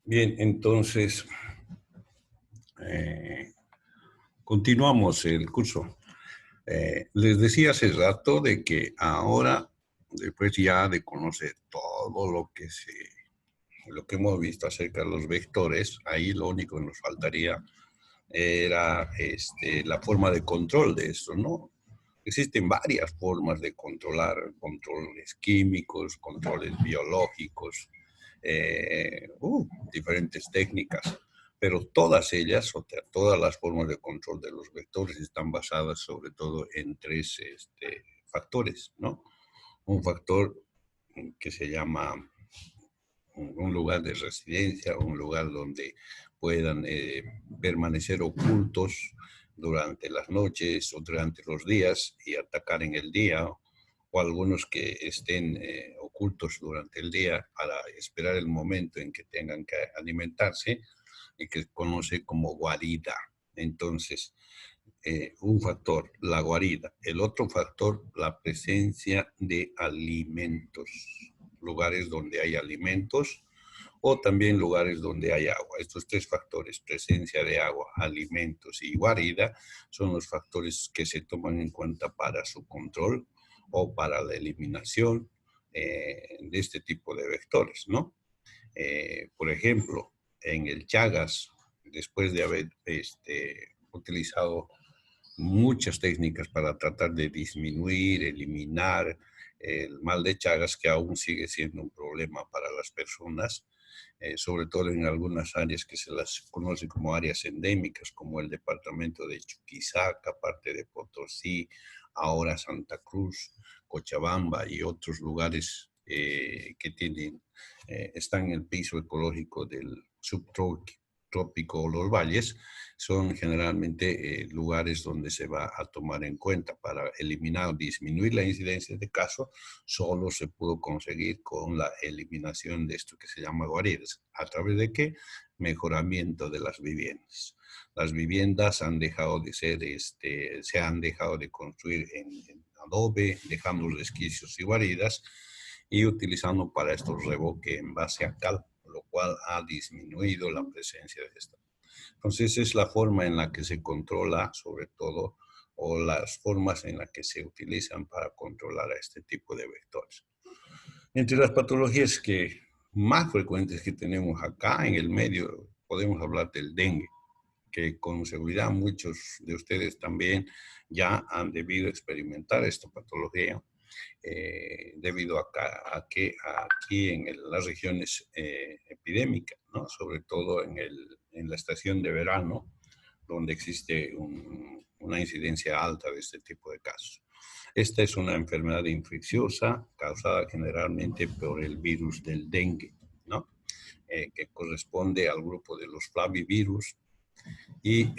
Bien, entonces eh, continuamos el curso. Les decía hace rato de que ahora, después ya de conocer todo lo que hemos visto acerca de los vectores, ahí lo único que nos faltaría era la forma de control de esto, ¿no? Existen varias formas de controlar, controles químicos, controles biológicos, diferentes técnicas, pero todas ellas, o sea, todas las formas de control de los vectores están basadas sobre todo en tres factores, ¿no? Un factor que se llama un lugar de residencia, un lugar donde puedan permanecer ocultos durante las noches o durante los días y atacar en el día, o algunos que estén ocultos durante el día para esperar el momento en que tengan que alimentarse y que se conoce como guarida. Entonces, un factor, la guarida. El otro factor, la presencia de alimentos, lugares donde hay alimentos o también lugares donde hay agua. Estos tres factores, presencia de agua, alimentos y guarida, son los factores que se toman en cuenta para su control o para la eliminación de este tipo de vectores, ¿no? Por ejemplo, en el Chagas, después de haber utilizado muchas técnicas para tratar de disminuir, eliminar el mal de Chagas, que aún sigue siendo un problema para las personas, sobre todo en algunas áreas que se las conoce como áreas endémicas, como el departamento de Chuquisaca, parte de Potosí, ahora Santa Cruz, Cochabamba y otros lugares que están en el piso ecológico del subtrópico o los valles, son generalmente lugares donde se va a tomar en cuenta para eliminar o disminuir la incidencia de casos. Solo se pudo conseguir con la eliminación de esto que se llama guaridas. ¿A través de qué? Mejoramiento de las viviendas. Las viviendas han dejado de ser, se han dejado de construir en adobe, dejando resquicios y guaridas y utilizando para estos revoque en base a cal, lo cual ha disminuido la presencia de esta. Entonces es la forma en la que se controla, sobre todo, o las formas en las que se utilizan para controlar a este tipo de vectores. Entre las patologías que más frecuentes que tenemos acá en el medio, podemos hablar del dengue, que con seguridad muchos de ustedes también ya han debido experimentar esta patología, debido a que aquí en las regiones epidémicas, ¿no? Sobre todo en la estación de verano, donde existe una incidencia alta de este tipo de casos. Esta es una enfermedad infecciosa causada generalmente por el virus del dengue, ¿no? Que corresponde al grupo de los flavivirus y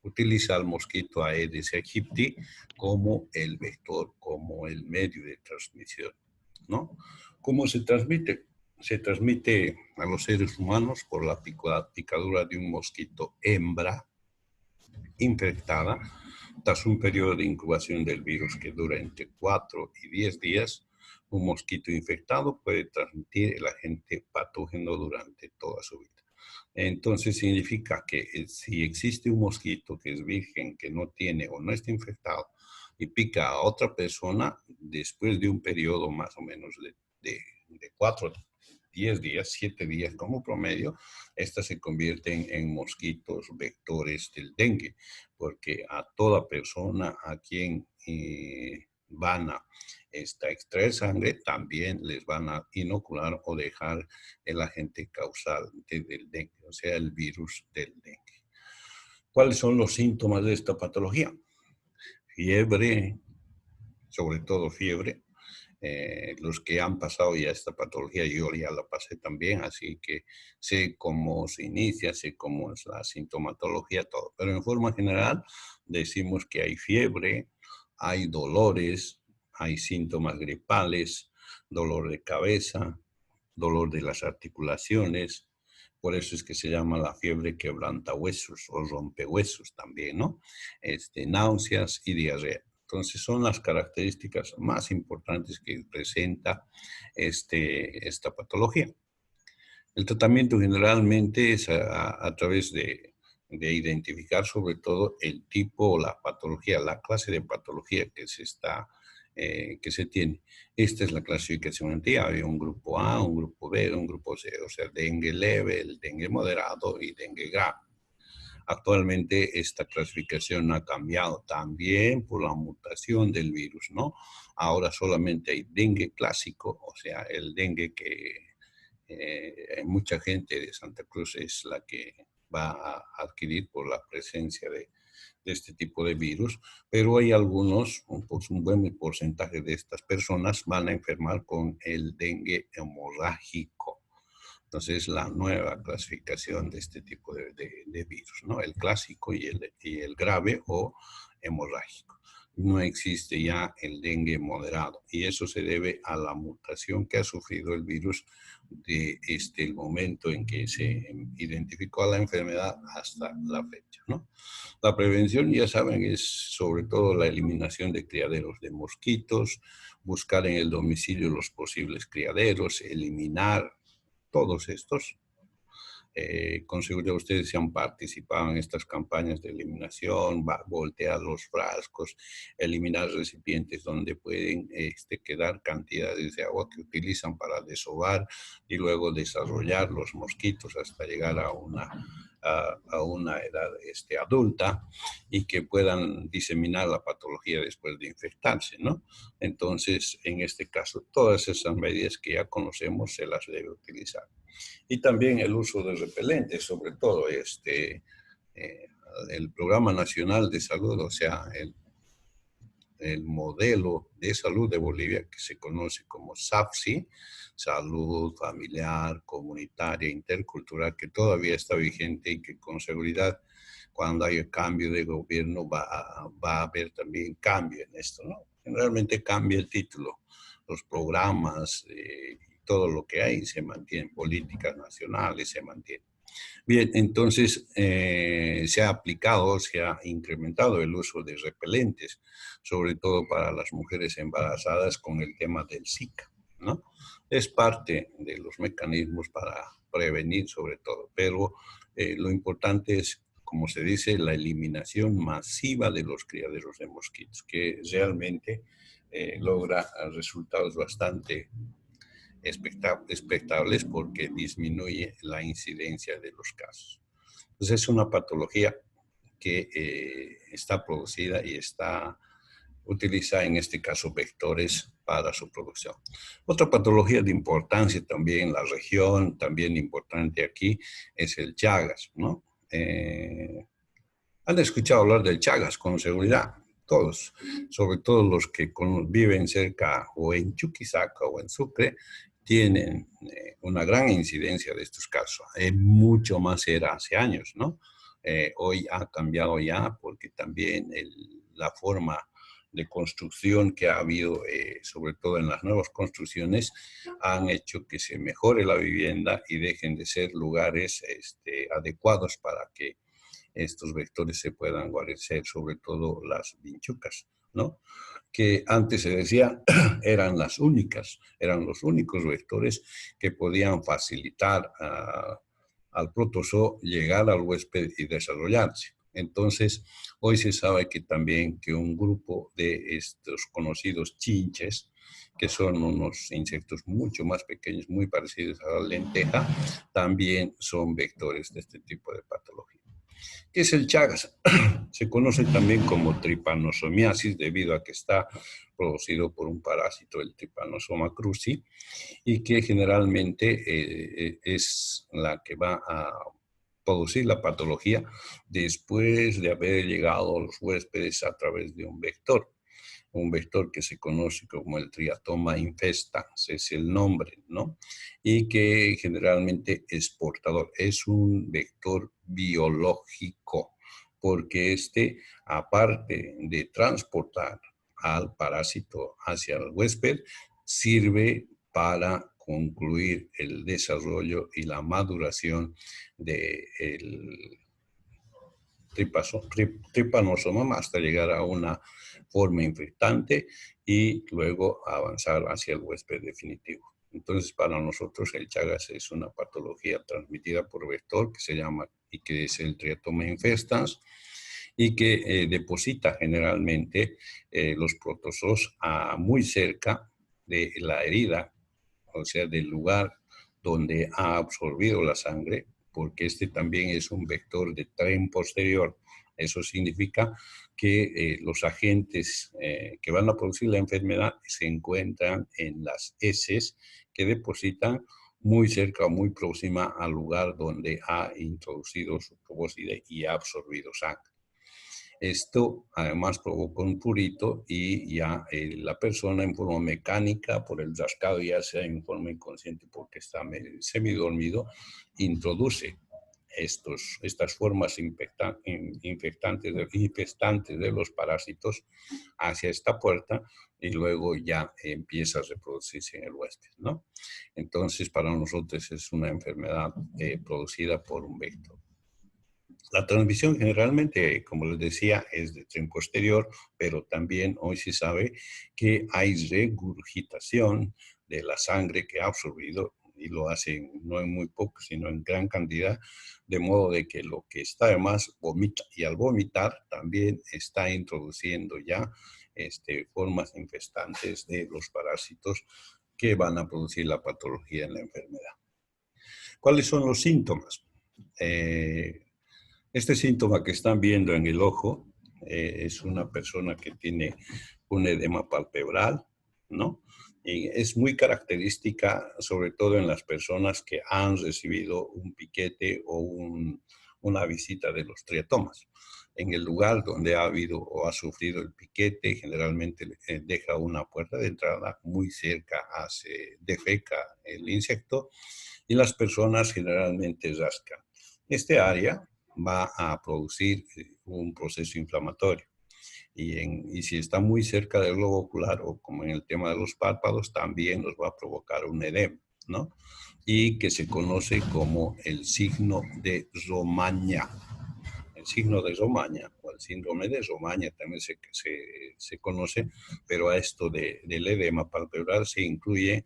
utiliza al mosquito Aedes aegypti como el vector, como el medio de transmisión, ¿no? ¿Cómo se transmite? Se transmite a los seres humanos por la picadura de un mosquito hembra infectada. Tras un periodo de incubación del virus que dura entre 4 y 10 días, un mosquito infectado puede transmitir el agente patógeno durante toda su vida. Entonces significa que si existe un mosquito que es virgen, que no tiene o no está infectado y pica a otra persona, después de un periodo más o menos de 4, 10 días, 7 días como promedio, estas se convierten en mosquitos vectores del dengue, porque a toda persona a quien van a extraer sangre, también les van a inocular o dejar el agente causal del dengue, o sea, el virus del dengue. ¿Cuáles son los síntomas de esta patología? Fiebre, sobre todo fiebre. Los que han pasado ya esta patología, yo ya la pasé también, así que sé cómo se inicia, sé cómo es la sintomatología, todo. Pero en forma general decimos que hay fiebre, hay dolores, hay síntomas gripales, dolor de cabeza, dolor de las articulaciones. Por eso es que se llama la fiebre quebrantahuesos o rompehuesos también, ¿no? Náuseas y diarrea. Entonces son las características más importantes que presenta esta patología. El tratamiento generalmente es a través de identificar sobre todo el tipo o la patología, la clase de patología que se tiene. Esta es la clasificación antigua. Había un grupo A, un grupo B, un grupo C, o sea, dengue leve, el dengue moderado y dengue grave. Actualmente esta clasificación ha cambiado también por la mutación del virus, ¿no? Ahora solamente hay dengue clásico, o sea, el dengue que mucha gente de Santa Cruz es la que va a adquirir por la presencia de este tipo de virus, pero hay algunos, pues un buen porcentaje de estas personas van a enfermar con el dengue hemorrágico. Entonces, la nueva clasificación de este tipo de virus, ¿no? El clásico y el grave o hemorrágico. No existe ya el dengue moderado y eso se debe a la mutación que ha sufrido el virus de el momento en que se identificó a la enfermedad hasta la fecha, ¿no? La prevención, ya saben, es sobre todo la eliminación de criaderos de mosquitos, buscar en el domicilio los posibles criaderos, eliminar todos estos. Con seguridad ustedes se han participado en estas campañas de eliminación, voltear los frascos, eliminar recipientes donde pueden quedar cantidades de agua que utilizan para desovar y luego desarrollar los mosquitos hasta llegar a una edad adulta y que puedan diseminar la patología después de infectarse, ¿no? Entonces, en este caso, todas esas medidas que ya conocemos se las debe utilizar. Y también el uso de repelentes, sobre todo eh, el Programa Nacional de Salud, o sea, el modelo de salud de Bolivia, que se conoce como SAFSI, Salud Familiar, Comunitaria, Intercultural, que todavía está vigente y que con seguridad cuando haya cambio de gobierno va a haber también cambio en esto, ¿no? Generalmente cambia el título, los programas, todo lo que hay se mantiene, políticas nacionales se mantienen. Bien, entonces se ha aplicado, se ha incrementado el uso de repelentes, sobre todo para las mujeres embarazadas con el tema del Zika, ¿no? Es parte de los mecanismos para prevenir sobre todo, pero lo importante es, como se dice, la eliminación masiva de los criaderos de mosquitos, que realmente logra resultados bastante expectables porque disminuye la incidencia de los casos. Entonces es una patología que está producida y utiliza en este caso vectores para su producción. Otra patología de importancia también en la región, también importante aquí, es el Chagas, ¿no? Han escuchado hablar del Chagas con seguridad, todos, sobre todo los que viven cerca o en Chuquisaca o en Sucre, tienen una gran incidencia de estos casos. Mucho más era hace años, ¿no? Hoy ha cambiado ya porque también la forma de construcción que ha habido, sobre todo en las nuevas construcciones, han hecho que se mejore la vivienda y dejen de ser lugares adecuados para que estos vectores se puedan guarecer, sobre todo las vinchucas, ¿no? Que antes se decía eran las únicas, eran los únicos vectores que podían facilitar al protozoo llegar al huésped y desarrollarse. Entonces, hoy se sabe que también que un grupo de estos conocidos chinches, que son unos insectos mucho más pequeños, muy parecidos a la lenteja, también son vectores de este tipo de patología. ¿Qué es el Chagas? Se conoce también como tripanosomiasis debido a que está producido por un parásito, el Trypanosoma cruzi, y que generalmente es la que va a producir la patología después de haber llegado a los huéspedes a través de un vector que se conoce como el Triatoma infestans, es el nombre, ¿no? Y que generalmente es portador, es un vector biológico, porque aparte de transportar al parásito hacia el huésped, sirve para concluir el desarrollo y la maduración del tripanosoma hasta llegar a una forma infectante y luego avanzar hacia el huésped definitivo. Entonces, para nosotros el Chagas es una patología transmitida por vector que se llama y que es el Triatoma infestans y que deposita generalmente los protozoos muy cerca de la herida, o sea, del lugar donde ha absorbido la sangre, porque este también es un vector de tren posterior. Eso significa que los agentes que van a producir la enfermedad se encuentran en las heces que depositan muy cerca o muy próxima al lugar donde ha introducido su probóscide y ha absorbido sangre. Esto además provoca un prurito y ya la persona en forma mecánica, por el rascado, ya sea en forma inconsciente porque está semidormido, introduce estas formas infestantes de los parásitos hacia esta puerta y luego ya empieza a reproducirse en el huésped, ¿no? Entonces, para nosotros es una enfermedad producida por un vector. La transmisión generalmente, como les decía, es de tren posterior, pero también hoy se sabe que hay regurgitación de la sangre que ha absorbido y lo hacen no en muy poco, sino en gran cantidad, de modo de que lo que está de más vomita y al vomitar también está introduciendo ya formas infestantes de los parásitos que van a producir la patología en la enfermedad. ¿Cuáles son los síntomas? Este síntoma que están viendo en el ojo es una persona que tiene un edema palpebral, ¿no? Y es muy característica, sobre todo en las personas que han recibido un piquete o una visita de los triatomas. En el lugar donde ha habido o ha sufrido el piquete, generalmente deja una puerta de entrada muy cerca, defeca el insecto y las personas generalmente rascan. Este área va a producir un proceso inflamatorio. Y si está muy cerca del globo ocular o como en el tema de los párpados, también nos va a provocar un edema, ¿no? Y que se conoce como el signo de Romaña. El signo de Romaña o el síndrome de Romaña también se conoce, pero a esto del edema palpebral se incluye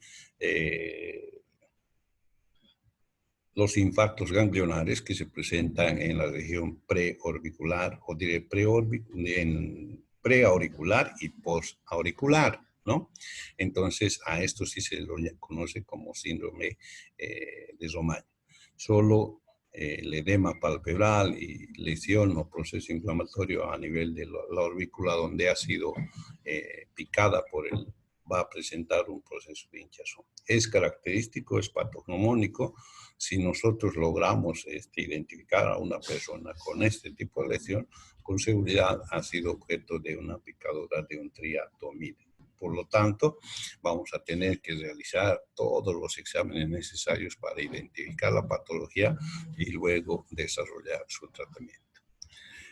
los infartos ganglionares que se presentan en la región preorbicular o diré preauricular y postauricular, ¿no? Entonces, a esto sí se lo conoce como síndrome de Romaña. Solo el edema palpebral y lesión o proceso inflamatorio a nivel de la orbícula donde ha sido picada va a presentar un proceso de hinchazón. Es característico, es patognomónico. Si nosotros logramos identificar a una persona con este tipo de lesión, con seguridad ha sido objeto de una picadura de un triatomide. Por lo tanto, vamos a tener que realizar todos los exámenes necesarios para identificar la patología y luego desarrollar su tratamiento.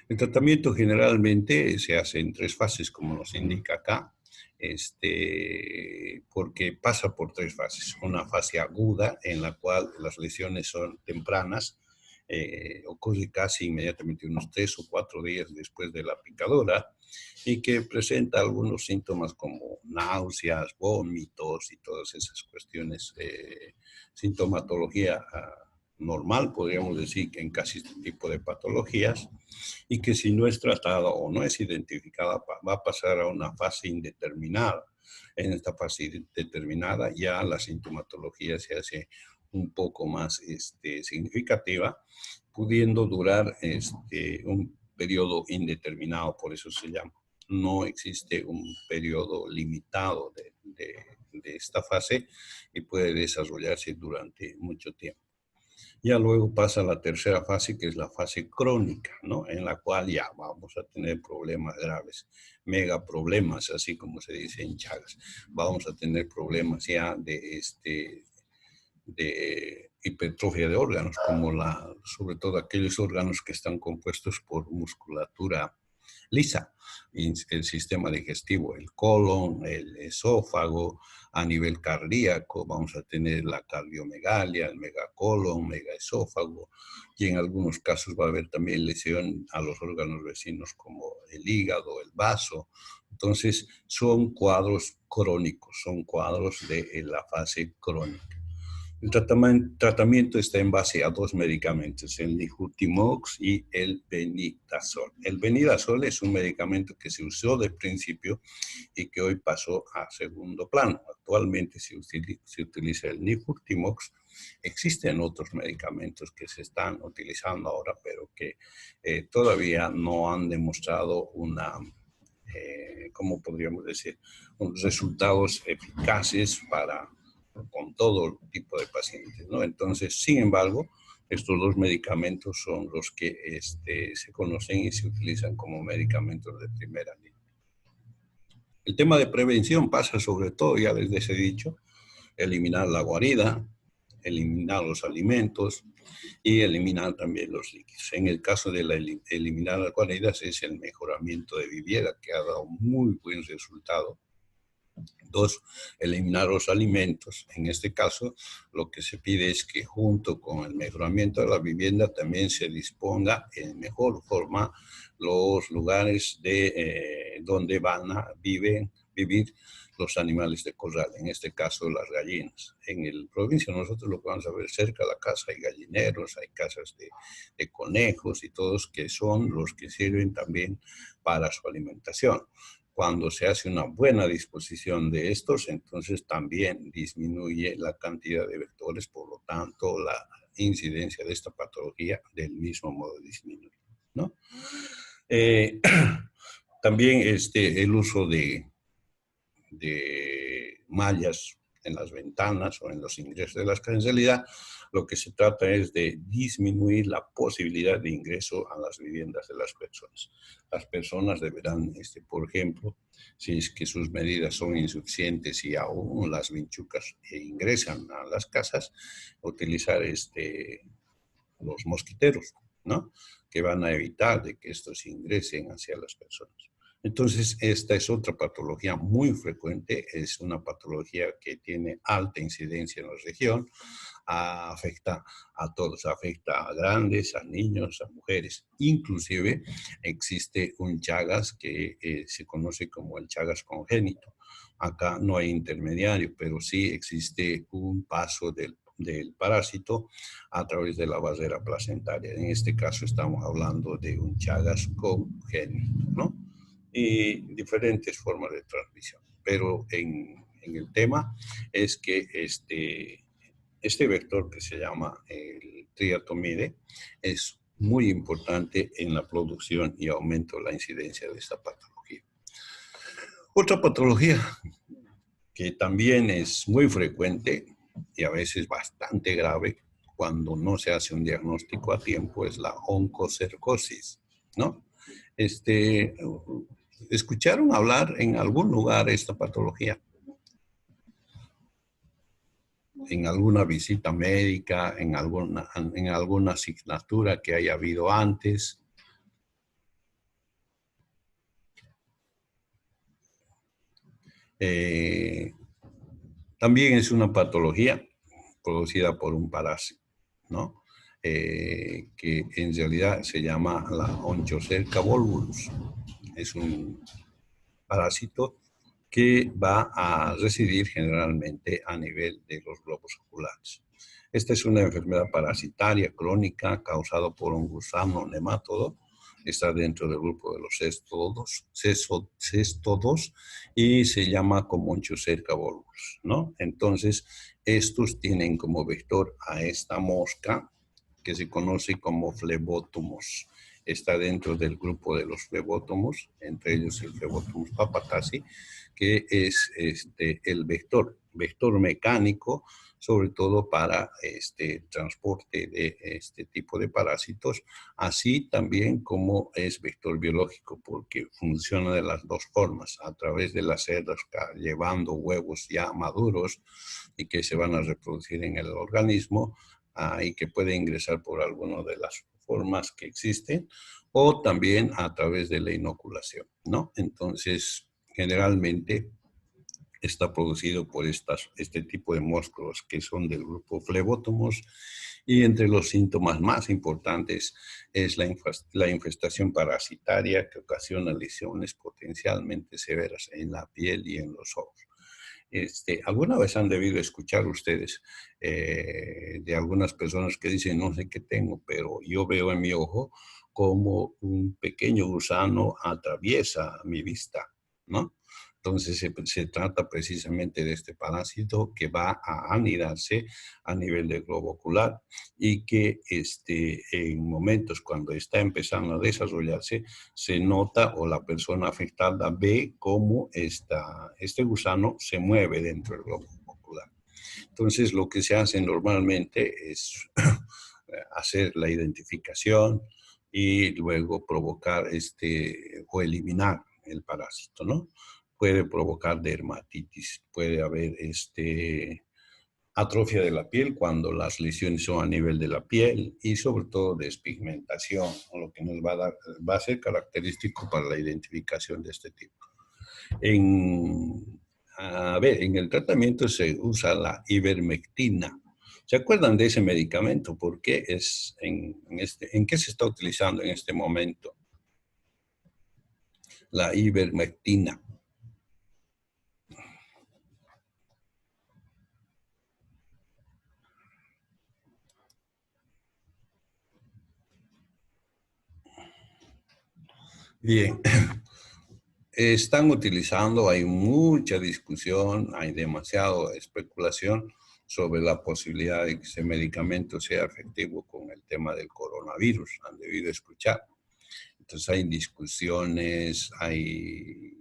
El tratamiento generalmente se hace en 3 fases, como nos indica acá, porque pasa por 3 fases. Una fase aguda, en la cual las lesiones son tempranas, ocurre casi inmediatamente unos 3 o 4 días después de la picadura y que presenta algunos síntomas como náuseas, vómitos y todas esas cuestiones, sintomatología normal, podríamos decir, que en casi este tipo de patologías, y que si no es tratada o no es identificada, va a pasar a una fase indeterminada. En esta fase indeterminada ya la sintomatología se hace un poco más significativa, pudiendo durar un periodo indeterminado, por eso se llama. No existe un periodo limitado de esta fase y puede desarrollarse durante mucho tiempo. Ya luego pasa la tercera fase, que es la fase crónica, ¿no? En la cual ya vamos a tener problemas graves, megaproblemas, así como se dice en Chagas. Vamos a tener problemas ya de hipertrofia de órganos, como sobre todo aquellos órganos que están compuestos por musculatura lisa. El sistema digestivo, el colon, el esófago, a nivel cardíaco vamos a tener la cardiomegalia, el megacolon, megaesófago, y en algunos casos va a haber también lesión a los órganos vecinos como el hígado, el vaso. Entonces, son cuadros crónicos, son cuadros de la fase crónica. El tratamiento está en base a dos medicamentos, el Nifurtimox y el Benidazol. El Benidazol es un medicamento que se usó de principio y que hoy pasó a segundo plano. Actualmente se utiliza el Nifurtimox. Existen otros medicamentos que se están utilizando ahora, pero que todavía no han demostrado ¿cómo podríamos decir? Unos resultados eficaces con todo tipo de pacientes, ¿no? Entonces, sin embargo, estos dos medicamentos son los que se conocen y se utilizan como medicamentos de primera línea. El tema de prevención pasa sobre todo, ya les he dicho, eliminar la guarida, eliminar los alimentos y eliminar también los líquidos. En el caso de eliminar las guaridas es el mejoramiento de vivienda que ha dado muy buen resultado. Dos, eliminar los alimentos. En este caso, lo que se pide es que junto con el mejoramiento de la vivienda también se disponga en mejor forma los lugares donde van a vivir los animales de corral, en este caso las gallinas. En el provincia nosotros lo vamos a ver cerca de la casa, hay gallineros, hay casas de conejos y todos que son los que sirven también para su alimentación. Cuando se hace una buena disposición de estos, entonces también disminuye la cantidad de vectores, por lo tanto la incidencia de esta patología del mismo modo disminuye, ¿no? También el uso de mallas en las ventanas o en los ingresos de las casas. En realidad, lo que se trata es de disminuir la posibilidad de ingreso a las viviendas de las personas. Las personas deberán, por ejemplo, si es que sus medidas son insuficientes y aún las vinchucas ingresan a las casas, utilizar los mosquiteros, ¿no? Que van a evitar de que estos ingresen hacia las personas. Entonces, esta es otra patología muy frecuente, es una patología que tiene alta incidencia en la región, afecta a todos, afecta a grandes, a niños, a mujeres. Inclusive existe un Chagas que se conoce como el Chagas congénito. Acá no hay intermediario, pero sí existe un paso del parásito a través de la barrera placentaria. En este caso estamos hablando de un Chagas congénito, ¿no? Y diferentes formas de transmisión. Pero en el tema es que este vector que se llama el triatomide es muy importante en la producción y aumento de la incidencia de esta patología. Otra patología que también es muy frecuente y a veces bastante grave cuando no se hace un diagnóstico a tiempo es la oncocercosis, ¿no? ¿Escucharon hablar en algún lugar esta patología? En alguna visita médica, en alguna asignatura que haya habido antes. También es una patología producida por un parásito, ¿no? Que en realidad se llama la Onchocerca volvulus. Es un parásito que va a residir generalmente a nivel de los globos oculares. Esta es una enfermedad parasitaria crónica causada por un gusano nemátodo. Está dentro del grupo de los cestodos y se llama como Onchocerca volvulus, ¿no? Entonces, estos tienen como vector a esta mosca que se conoce como flebótomos. Está dentro del grupo de los flebótomos, entre ellos el Flebotomus papatasi, que es el vector mecánico, sobre todo para transporte de este tipo de parásitos, así también como es vector biológico, porque funciona de las dos formas, a través de las cerdas, llevando huevos ya maduros y que se van a reproducir en el organismo, y que puede ingresar por alguna de las formas que existen, o también a través de la inoculación, ¿no? Entonces, generalmente está producido por este tipo de moscos que son del grupo Phlebotomos, y entre los síntomas más importantes es la infestación parasitaria que ocasiona lesiones potencialmente severas en la piel y en los ojos. ¿Alguna vez han debido escuchar ustedes de algunas personas que dicen, no sé qué tengo, pero yo veo en mi ojo como un pequeño gusano atraviesa mi vista, ¿no? Entonces se trata precisamente de este parásito que va a anidarse a nivel del globo ocular y que en momentos cuando está empezando a desarrollarse, se nota o la persona afectada ve cómo este gusano se mueve dentro del globo ocular. Entonces, lo que se hace normalmente es hacer la identificación y luego provocar o eliminar el parásito, ¿no? Puede provocar dermatitis, puede haber atrofia de la piel cuando las lesiones son a nivel de la piel y sobre todo despigmentación, lo que nos va a ser característico para la identificación de este tipo. En el tratamiento se usa la ivermectina. ¿Se acuerdan de ese medicamento? ¿Por qué en qué se está utilizando en este momento? La ivermectina. Bien, están utilizando, hay mucha discusión, hay demasiada especulación sobre la posibilidad de que ese medicamento sea efectivo con el tema del coronavirus. Han debido escuchar. Entonces hay discusiones, hay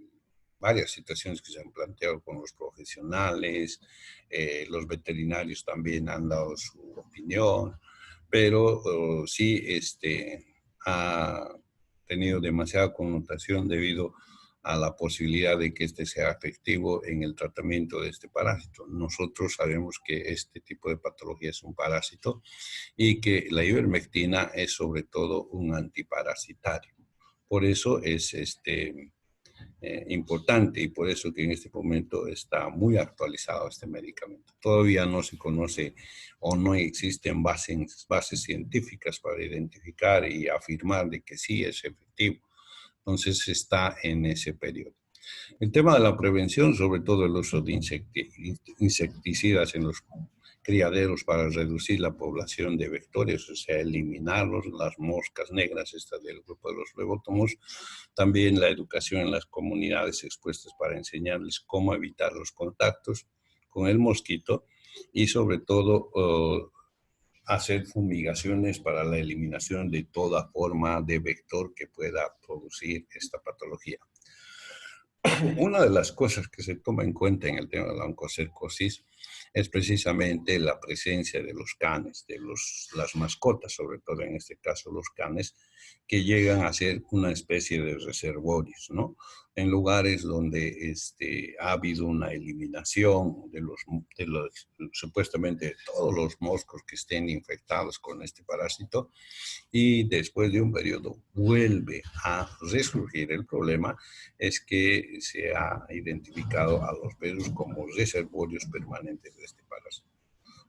varias situaciones que se han planteado con los profesionales, los veterinarios también han dado su opinión, pero sí ha tenido demasiada connotación debido a la posibilidad de que este sea efectivo en el tratamiento de este parásito. Nosotros sabemos que este tipo de patología es un parásito y que la ivermectina es sobre todo un antiparasitario. Por eso es importante y por eso que en este momento está muy actualizado este medicamento. Todavía no se conoce o no existen bases científicas para identificar y afirmar de que sí es efectivo. Entonces está en ese periodo. El tema de la prevención, sobre todo el uso de insecticidas en los criaderos para reducir la población de vectores, o sea, eliminarlos, las moscas negras, estas del grupo de los flebótomos. También la educación en las comunidades expuestas para enseñarles cómo evitar los contactos con el mosquito y sobre todo hacer fumigaciones para la eliminación de toda forma de vector que pueda producir esta patología. Una de las cosas que se toma en cuenta en el tema de la oncocercosis es precisamente la presencia de los canes, de las mascotas, sobre todo en este caso los canes, que llegan a ser una especie de reservorios, ¿no? En lugares donde ha habido una eliminación de los supuestamente todos los moscos que estén infectados con este parásito, y después de un periodo vuelve a resurgir el problema, es que se ha identificado a los perros como reservorios permanentes de este parásito.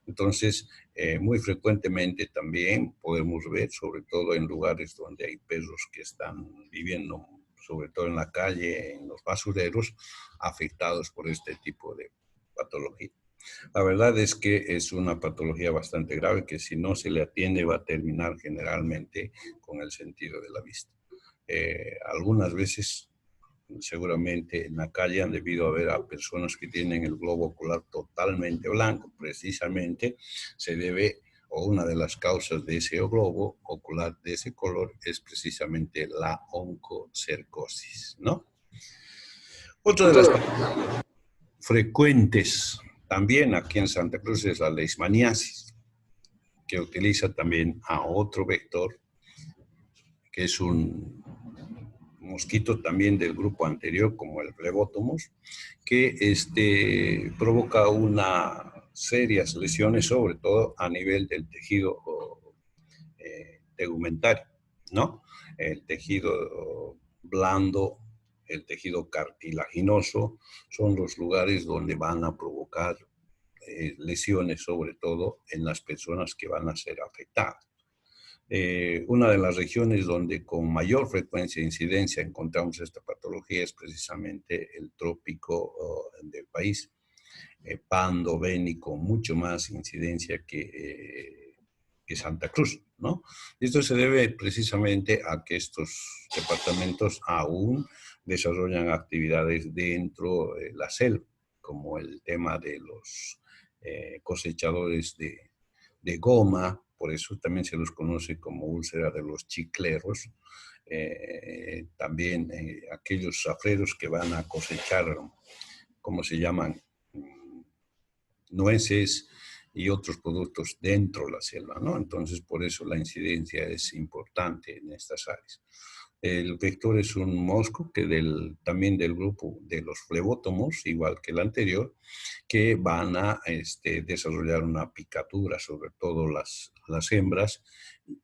Entonces, muy frecuentemente también podemos ver, sobre todo en lugares donde hay perros que están viviendo, sobre todo en la calle, en los basureros, afectados por este tipo de patología. La verdad es que es una patología bastante grave que si no se le atiende va a terminar generalmente con el sentido de la vista. Algunas veces seguramente en la calle han debido haber a personas que tienen el globo ocular totalmente blanco. Precisamente se debe, o una de las causas de ese globo ocular de ese color es precisamente la oncocercosis, ¿no? Otra de las frecuentes también aquí en Santa Cruz es la leishmaniasis, que utiliza también a otro vector, que es un mosquito también del grupo anterior, como el Phlebotomos, que provoca unas serias lesiones, sobre todo a nivel del tejido tegumentario, ¿no? El tejido blando, el tejido cartilaginoso, son los lugares donde van a provocar lesiones, sobre todo en las personas que van a ser afectadas. Una de las regiones donde con mayor frecuencia e incidencia encontramos esta patología es precisamente el trópico del país. Pando, Beni, con mucho más incidencia que Santa Cruz, ¿no? Esto se debe precisamente a que estos departamentos aún desarrollan actividades dentro de la selva, como el tema de los cosechadores de goma, por eso también se los conoce como úlcera de los chicleros. También aquellos zafreros que van a cosechar, ¿cómo se llaman? Nueces y otros productos dentro de la selva, ¿no? Entonces, por eso la incidencia es importante en estas áreas. El vector es un mosco que también del grupo de los flebótomos, igual que el anterior, que van a desarrollar una picadura, sobre todo las hembras,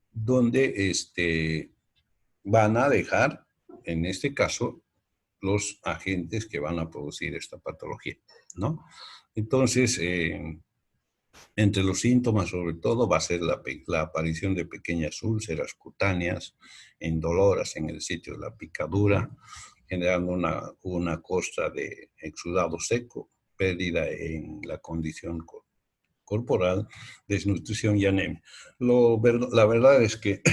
donde van a dejar, en este caso, los agentes que van a producir esta patología, ¿no? Entonces, entre los síntomas, sobre todo, va a ser la aparición de pequeñas úlceras cutáneas indoloras en el sitio de la picadura, generando una costra de exudado seco, pérdida en la condición corporal, desnutrición y anemia. La verdad es que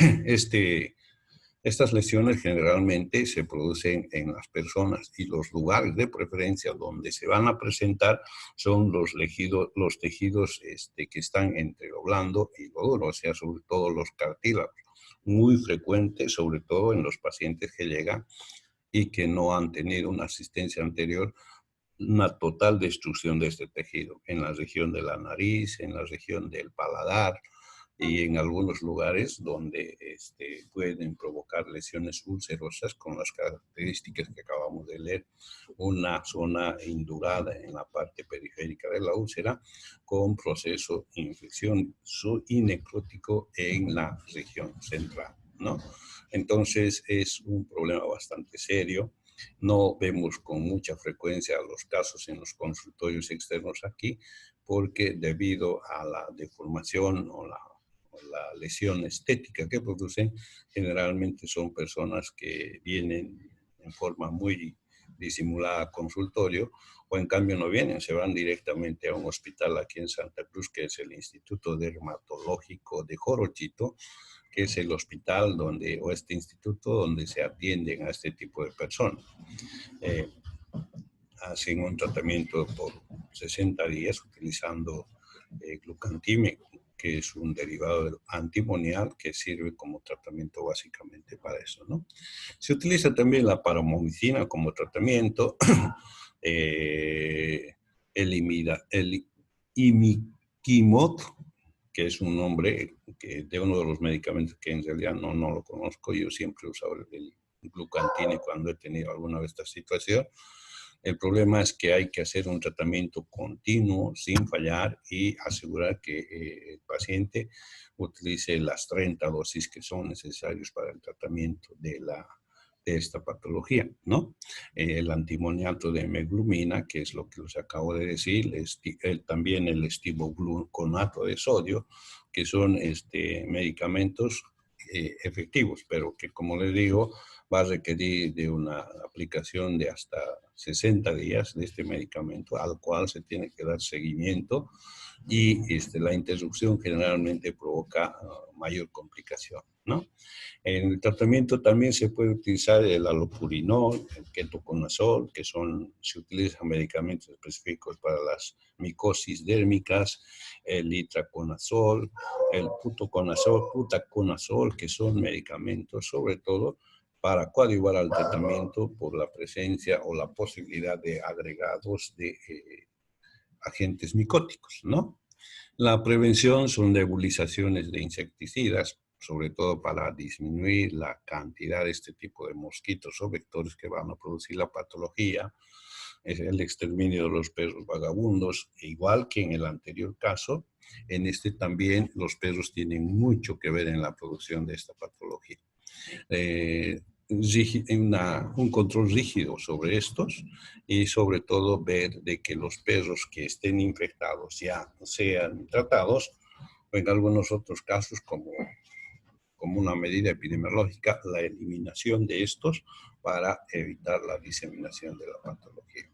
estas lesiones generalmente se producen en las personas y los lugares de preferencia donde se van a presentar son los tejidos que están entre lo blando y lo duro, o sea, sobre todo los cartílagos. Muy frecuente, sobre todo en los pacientes que llegan y que no han tenido una asistencia anterior, una total destrucción de este tejido en la región de la nariz, en la región del paladar, y en algunos lugares donde pueden provocar lesiones ulcerosas con las características que acabamos de leer, una zona indurada en la parte periférica de la úlcera con proceso de infección y necrótico en la región central, ¿no? Entonces es un problema bastante serio. No vemos con mucha frecuencia los casos en los consultorios externos aquí, porque debido a la deformación o la lesión estética que producen, generalmente son personas que vienen en forma muy disimulada a consultorio, o en cambio no vienen, se van directamente a un hospital aquí en Santa Cruz, que es el Instituto Dermatológico de Jorochito, que es el hospital o este instituto donde se atienden a este tipo de personas. Hacen un tratamiento por 60 días utilizando glucantime, que es un derivado del antimonial que sirve como tratamiento básicamente para eso, ¿no? Se utiliza también la paromomicina como tratamiento, el imiquimod, que es un nombre de uno de los medicamentos que en realidad no lo conozco. Yo siempre he usado el glucantine cuando he tenido alguna de estas situaciones. El problema es que hay que hacer un tratamiento continuo, sin fallar, y asegurar que el paciente utilice las 30 dosis que son necesarias para el tratamiento de esta patología, ¿no? El antimoniato de meglumina, que es lo que les acabo de decir, también el estibogluconato de sodio, que son medicamentos efectivos, pero que, como les digo, va a requerir de una aplicación de hasta 60 días de este medicamento, al cual se tiene que dar seguimiento, y la interrupción generalmente provoca mayor complicación, ¿no? En el tratamiento también se puede utilizar el alopurinol, el ketoconazol, se utilizan medicamentos específicos para las micosis dérmicas, el itraconazol, el putaconazol, que son medicamentos sobre todo para coadyuvar al tratamiento por la presencia o la posibilidad de agregados de agentes micóticos, ¿no? La prevención son nebulizaciones de insecticidas, sobre todo para disminuir la cantidad de este tipo de mosquitos o vectores que van a producir la patología. Es el exterminio de los perros vagabundos, igual que en el anterior caso, En este también los perros tienen mucho que ver en la producción de esta patología. Un control rígido sobre estos y sobre todo ver de que los perros que estén infectados ya sean tratados o en algunos otros casos como una medida epidemiológica, la eliminación de estos para evitar la diseminación de la patología.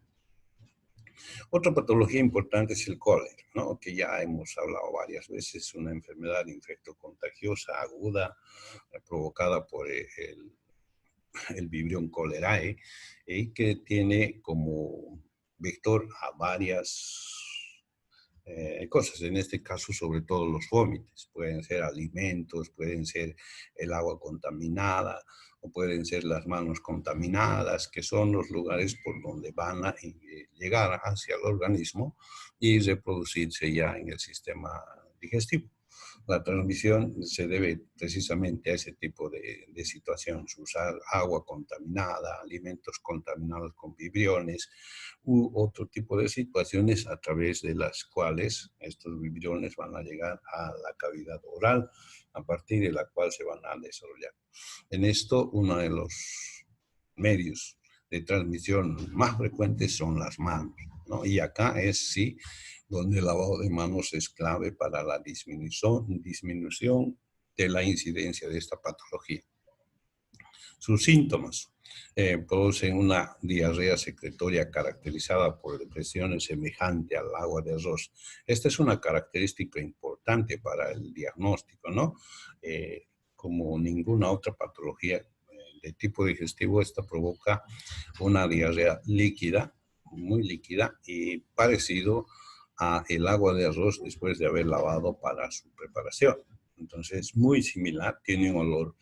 Otra patología importante es el cólera, ¿no? Que ya hemos hablado varias veces, una enfermedad infectocontagiosa aguda provocada por el Vibrio cholerae, que tiene como vector a varias cosas, en este caso sobre todo los vómitos, pueden ser alimentos, pueden ser el agua contaminada o pueden ser las manos contaminadas, que son los lugares por donde van a llegar hacia el organismo y reproducirse ya en el sistema digestivo. La transmisión se debe precisamente a ese tipo de situaciones, usar agua contaminada, alimentos contaminados con vibriones u otro tipo de situaciones a través de las cuales estos vibriones van a llegar a la cavidad oral, a partir de la cual se van a desarrollar. En esto, uno de los medios de transmisión más frecuentes son las manos, ¿no? Y acá es sí donde el lavado de manos es clave para la disminución de la incidencia de esta patología. Sus síntomas producen una diarrea secretoria caracterizada por depresiones semejante al agua de arroz. Esta es una característica importante para el diagnóstico, ¿no? Como ninguna otra patología de tipo digestivo, esta provoca una diarrea líquida, muy líquida y parecido a el agua de arroz después de haber lavado para su preparación. Entonces, muy similar, tiene un olor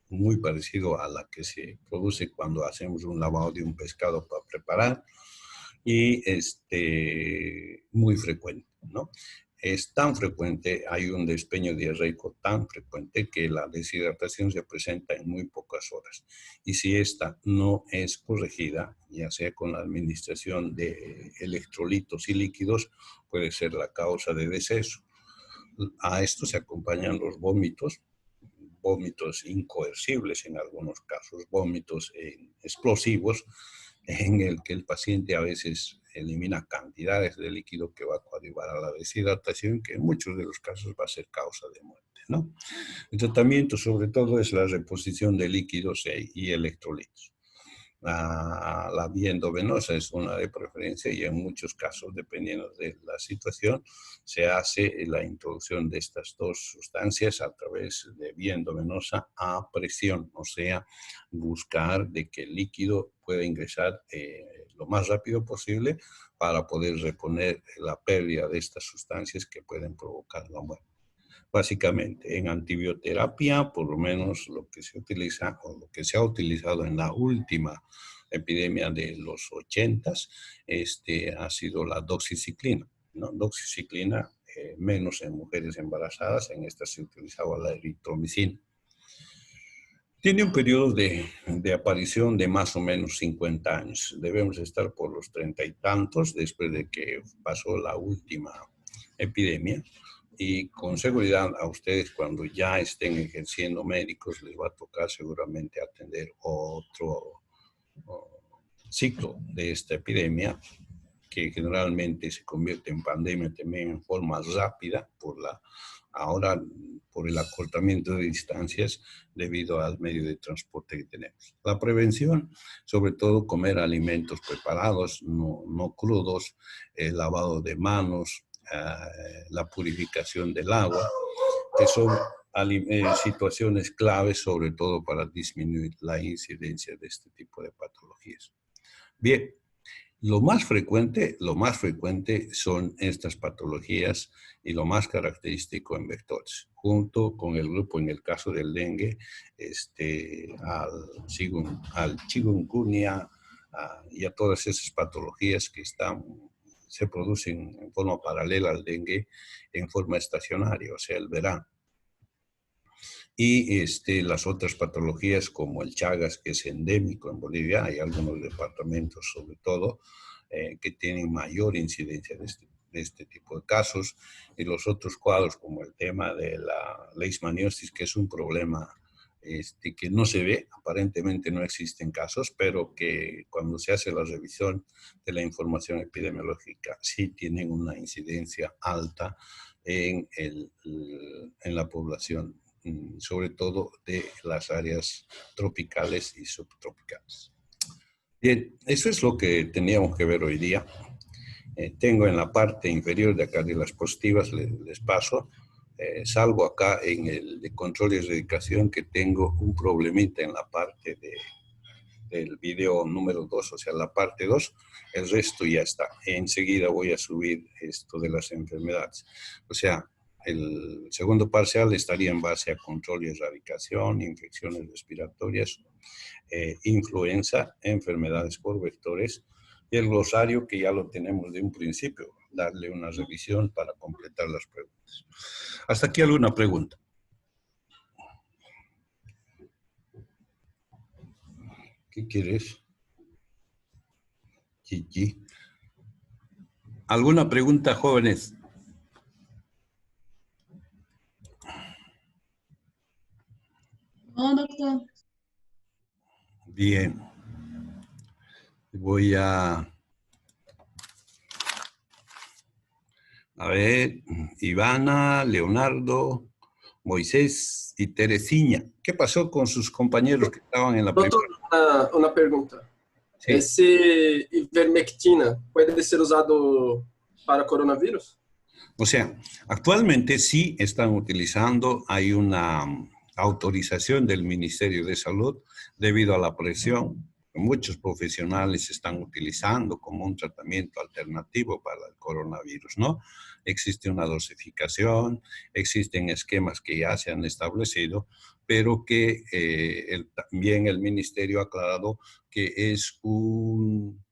muy parecido a la que se produce cuando hacemos un lavado de un pescado para preparar y muy frecuente, ¿no? Es tan frecuente, hay un despeño diarreico tan frecuente que la deshidratación se presenta en muy pocas horas. Y si esta no es corregida, ya sea con la administración de electrolitos y líquidos, puede ser la causa de deceso. A esto se acompañan los vómitos incoercibles en algunos casos, vómitos explosivos, en el que el paciente a veces elimina cantidades de líquido que va a coadyuvar a la deshidratación, que en muchos de los casos va a ser causa de muerte, ¿no? El tratamiento sobre todo es la reposición de líquidos y electrolitos. La vía endovenosa es una de preferencia y en muchos casos, dependiendo de la situación, se hace la introducción de estas dos sustancias a través de vía endovenosa a presión, o sea, buscar de que el líquido pueda ingresar lo más rápido posible para poder reponer la pérdida de estas sustancias que pueden provocar la muerte. Básicamente, en antibioterapia, por lo menos lo que se utiliza o lo que se ha utilizado en la última epidemia de los 80s, ha sido la doxiciclina, ¿no? Doxiciclina, menos en mujeres embarazadas, en esta se utilizaba la eritromicina. Tiene un periodo de aparición de más o menos 50 años. Debemos estar por los 30 y tantos después de que pasó la última epidemia. Y con seguridad a ustedes cuando ya estén ejerciendo médicos les va a tocar seguramente atender otro ciclo de esta epidemia que generalmente se convierte en pandemia también en forma rápida ahora por el acortamiento de distancias debido al medio de transporte que tenemos. La prevención, sobre todo comer alimentos preparados, no crudos, el lavado de manos, la purificación del agua, que son situaciones claves sobre todo para disminuir la incidencia de este tipo de patologías. Bien, lo más frecuente son estas patologías y lo más característico en vectores, junto con el grupo, en el caso del dengue, al chikungunya y a todas esas patologías que se producen en forma paralela al dengue, en forma estacionaria, o sea, el verano. Y las otras patologías como el Chagas, que es endémico en Bolivia, hay algunos departamentos sobre todo que tienen mayor incidencia este tipo de casos, y los otros cuadros, como el tema de la leishmaniosis, que es un problema que no se ve, aparentemente no existen casos, pero que cuando se hace la revisión de la información epidemiológica sí tienen una incidencia alta en la población, sobre todo de las áreas tropicales y subtropicales. Bien, eso es lo que teníamos que ver hoy día. Tengo en la parte inferior de acá de las positivas, les paso, salvo acá en el de control y erradicación que tengo un problemita en la parte del video número 2, o sea, la parte 2, el resto ya está. Enseguida voy a subir esto de las enfermedades. O sea, el segundo parcial estaría en base a control y erradicación, infecciones respiratorias, influenza, enfermedades por vectores, y el glosario que ya lo tenemos de un principio, darle una revisión para completar las preguntas. ¿Hasta aquí alguna pregunta? ¿Qué quieres? Chichi. ¿Alguna pregunta, jóvenes? No, doctor. Bien. Voy a ver, Ivana, Leonardo, Moisés y Teresina. ¿Qué pasó con sus compañeros que estaban en la primera? Doutor, uma pergunta. Sí. Esse ivermectina pode ser usado para coronavírus? O sea, actualmente sí están utilizando, hay una autorización del Ministerio de Salud debido a la presión que muchos profesionales están utilizando como un tratamiento alternativo para el coronavirus, ¿no? Existe una dosificación, existen esquemas que ya se han establecido, pero que también el Ministerio ha aclarado que es un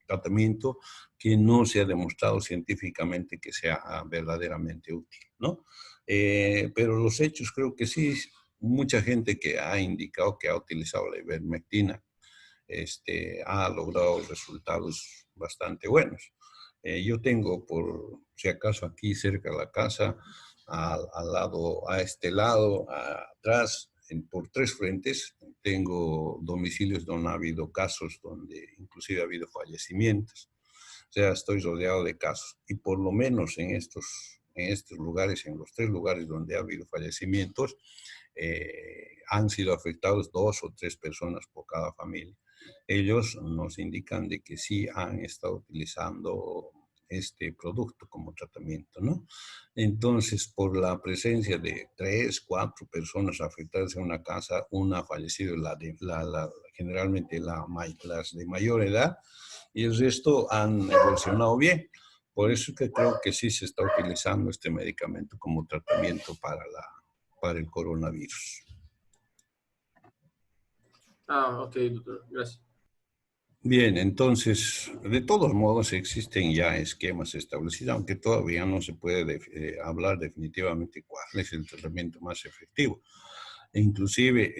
tratamiento que no se ha demostrado científicamente que sea verdaderamente útil, ¿no? Pero los hechos creo que sí, mucha gente que ha indicado que ha utilizado la ivermectina ha logrado resultados bastante buenos. Yo tengo, por si acaso, aquí cerca de la casa, al lado, a este lado, atrás, por 3 frentes, tengo domicilios donde ha habido casos, donde inclusive ha habido fallecimientos. O sea, estoy rodeado de casos. Y por lo menos en estos lugares, en los 3 lugares donde ha habido fallecimientos, han sido afectados 2 o 3 personas por cada familia. Ellos nos indican de que sí han estado utilizando este producto como tratamiento, ¿no? Entonces, por la presencia de 3, 4 personas afectadas en una casa, una ha fallecido, generalmente las de mayor edad, y el resto han evolucionado bien. Por eso que creo que sí se está utilizando este medicamento como tratamiento para el coronavirus. Ah, ok, doutor. Gracias. Bien, entonces, de todos modos existen ya esquemas establecidos, aunque todavía no se puede hablar definitivamente cuál es el tratamiento más efectivo. E inclusive,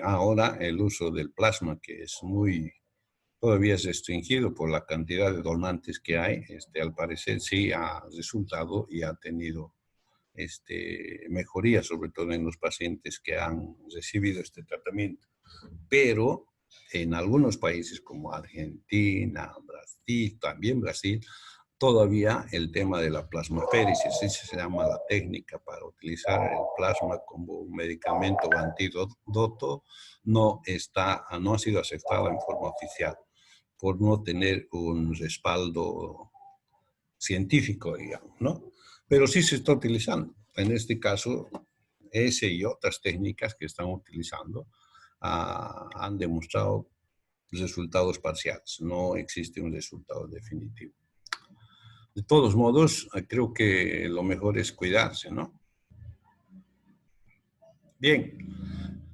ahora el uso del plasma, que es todavía es restringido por la cantidad de donantes que hay, al parecer sí ha resultado y ha tenido mejoría, sobre todo en los pacientes que han recibido este tratamiento. Pero en algunos países como Argentina, Brasil, también Brasil, todavía el tema de la plasmaféresis, así se llama la técnica para utilizar el plasma como un medicamento o antídoto, no ha sido aceptada en forma oficial por no tener un respaldo científico, digamos, ¿no? Pero sí se está utilizando. En este caso, ese y otras técnicas que están utilizando han demostrado resultados parciales. No existe un resultado definitivo. De todos modos, creo que lo mejor es cuidarse, ¿no? Bien.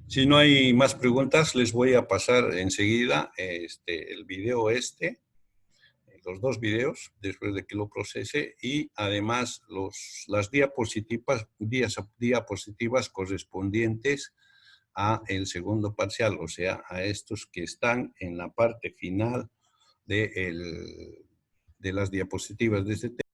Si no hay más preguntas, les voy a pasar enseguida el video los 2 videos, después de que lo procese, y además las diapositivas correspondientes a el segundo parcial, o sea, a estos que están en la parte final de las diapositivas de este tema.